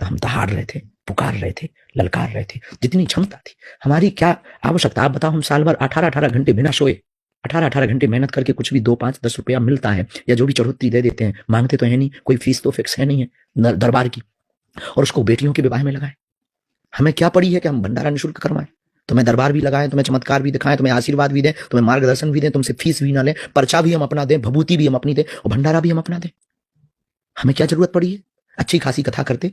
हम दहाड़ रहे थे, पुकार रहे थे, ललकार रहे थे, जितनी क्षमता थी। हमारी क्या आवश्यकता, आप बताओ। हम साल भर 18-18 घंटे बिना सोए 18-18 घंटे मेहनत करके कुछ भी 2, 5, 10 रुपया मिलता है, या जो भी चढ़ोतरी दे देते हैं, मांगते तो है नहीं, कोई फीस तो फिक्स है नहीं है दरबार की, और उसको बेटियों के विवाह में लगाए। हमें क्या पड़ी है कि हम भंडारा निःशुल्क करवाएं? तुम्हें दरबार भी लगाएं, तुम्हें चमत्कार भी दिखाएं, तुम्हें आशीर्वाद भी दें, तुम्हें मार्गदर्शन भी दें, तुमसे फीस भी ना लें, पर्चा भी हम अपना दें, भभूति भी हम अपनी दें, और भंडारा भी हम अपना दें। हमें क्या जरूरत पड़ी है? अच्छी खासी कथा करते,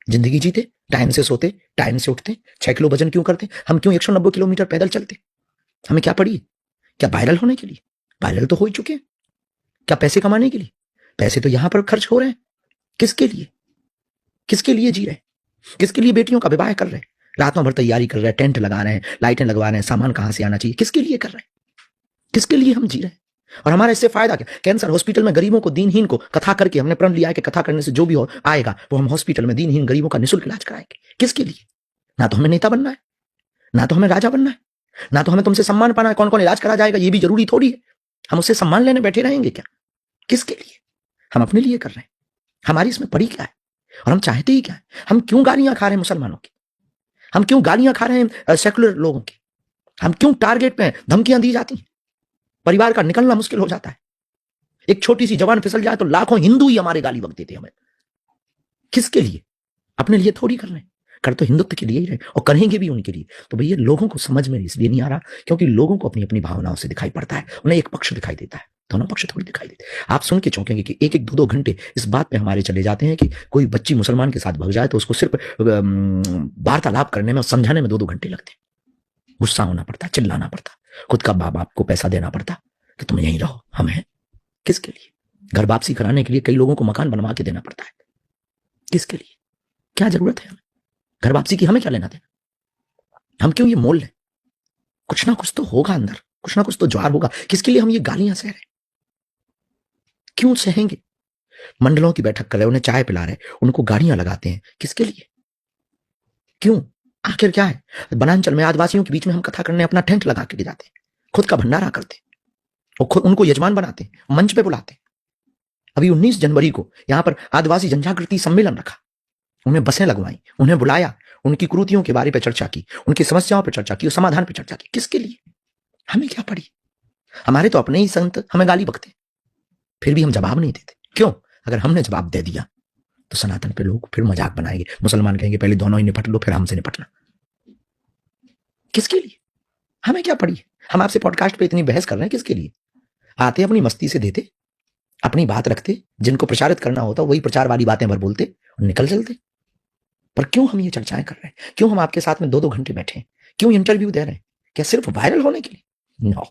जिंदगी जीते, टाइम से सोते, टाइम से उठते, 6 किलो वजन क्यों करते? हम क्यों 190 किलोमीटर पैदल चलते? हमें क्या पड़ी है? क्या वायरल होने के लिए? वायरल तो हो ही चुके हैं। क्या पैसे कमाने के लिए? पैसे तो यहां पर खर्च हो रहे हैं। किसके लिए? किसके लिए जी रहे हैं? किसके लिए बेटियों का विवाह कर रहे हैं? रातों भर तैयारी कर रहे हैं, टेंट लगा रहे हैं, लाइटें लगवा रहे हैं, सामान कहां से आना चाहिए, किसके लिए कर रहे हैं? किसके लिए हम जी रहे हैं? और हमारा इससे फायदा क्या? कैंसर हॉस्पिटल में गरीबों को, दीनहीन को कथा करके हमने प्रण लिया है कि कथा करने से जो भी हो आएगा वो हम हॉस्पिटल में दीनहीन गरीबों का निःशुल्क इलाज कराएंगे। किसके लिए? ना तो हमें नेता बनना है, ना तो हमें राजा बनना है, ना तो हमें तुमसे सम्मान पाना है। कौन कौन इलाज करा जाएगा ये भी जरूरी थोड़ी है। हम उससे सम्मान लेने बैठे रहेंगे क्या? किसके लिए? हम अपने लिए कर रहे हैं। हमारी इसमें पड़ी क्या है? और हम चाहते ही क्या है? हम क्यों गालियां खा रहे हैं मुसलमानों की? हम क्यों गालियां खा रहे हैं सेकुलर लोगों की? हम क्यों टारगेट पे धमकियां दी जाती हैं? परिवार का निकलना मुश्किल हो जाता है। एक छोटी सी जवान फिसल जाए तो लाखों हिंदू ही हमारे गाली बकते थे हमें। किसके लिए? अपने लिए थोड़ी कर रहे हैं। कर तो हिंदुत्व के लिए ही रहे, और करेंगे भी उनके लिए। तो भैया लोगों को समझ में इसलिए नहीं आ रहा क्योंकि लोगों को अपनी अपनी भावनाओं से दिखाई पड़ता है, उन्हें एक पक्ष दिखाई देता है, दोनों पक्ष थोड़ी दिखाई देते। आप सुन के चौंकेंगे कि 1-1, 2-2 घंटे इस बात पे हमारे चले जाते हैं कि कोई बच्ची मुसलमान के साथ भग जाए तो उसको सिर्फ वार्तालाप करने में और समझाने में 2-2 घंटे लगते। गुस्सा होना पड़ता, चिल्लाना पड़ता, खुद का बाप बाप को पैसा देना पड़ता कि तुम यहीं रहो, हम हैं। किसके लिए? घर वापसी कराने के लिए कई लोगों को मकान बनवा के देना पड़ता है। किसके लिए? क्या जरूरत है हमें घर वापसी की? हमें क्या लेना देना? हम क्यों ये मोल लें? कुछ ना कुछ तो होगा अंदर, कुछ ना कुछ तो ज्वार होगा। किसके लिए हम ये गालियां सह रहे? क्यों सहेंगे? मंडलों की बैठक कर रहे, उन्हें चाय पिला रहे, उनको गाड़ियां लगाते हैं, किसके लिए? क्यों? आखिर क्या है? बनांचल में आदिवासियों के बीच में हम कथा करने अपना टेंट लगा के जाते हैं, खुद का भंडारा करते, और खुद उनको यजमान बनाते, मंच पे बुलाते। अभी 19 जनवरी को यहां पर आदिवासी जनजागृति सम्मेलन रखा, उन्हें बसें लगवाई, उन्हें बुलाया, उनकी कुरीतियों के बारे पर चर्चा की, उनकी समस्याओं पर चर्चा की, समाधान पर चर्चा की। किसके लिए? हमें क्या पड़ी? हमारे तो अपने ही संत हमें गाली बकते, फिर भी हम जवाब नहीं देते। क्यों? अगर हमने जवाब दे दिया तो सनातन पे लोग फिर मजाक बनाएंगे, मुसलमान कहेंगे पहले दोनों ही निपट लो फिर हमसे निपटना। किसके लिए? हमें क्या पड़ी? हम आपसे पॉडकास्ट पे इतनी बहस कर रहे हैं, किसके लिए? आते अपनी मस्ती से देते, अपनी बात रखते, जिनको प्रचारित करना होता वही प्रचार वाली बातें भर बोलते और निकल चलते। पर क्यों हम ये चर्चाएं कर रहे हैं? क्यों हम आपके साथ में 2-2 घंटे बैठे हैं? क्यों इंटरव्यू दे रहे हैं? क्या सिर्फ वायरल होने के लिए? No,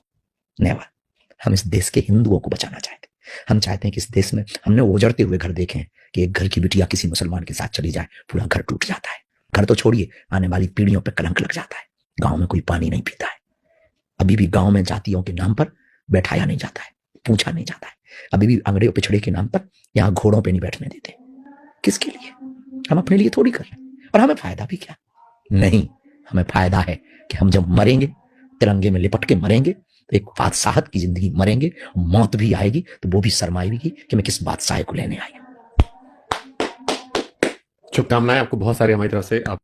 never. हम इस देश के हिंदुओं को बचाना चाहते हैं। हम चाहते हैं कि इस देश में हमने उजड़ते हुए घर देखे हैं कि एक घर की बिटिया किसी मुसलमान के साथ चली जाए, पूरा घर टूट जाता है। घर तो छोड़िए, आने वाली पीढ़ियों पर कलंक लग जाता है। गांव में कोई पानी नहीं पीता है। अभी भी गांव में जातियों के नाम पर बैठाया नहीं जाता है, पूछा नहीं जाता है। अभी भी अंगड़े पिछड़े के नाम पर यहाँ घोड़ों पे नहीं बैठने देते। किसके लिए? हम अपने लिए थोड़ी कर रहे हैं। और हमें फायदा भी क्या? नहीं, हमें फायदा है कि हम जब मरेंगे, तिरंगे में लिपट के मरेंगे, तो एक बादशाहत की जिंदगी मरेंगे, मौत भी आएगी तो वो भी शर्माएगी कि मैं किस बादशाह को लेने आई। शुभकामनाएं आपको बहुत सारी हमारी तरफ से। आप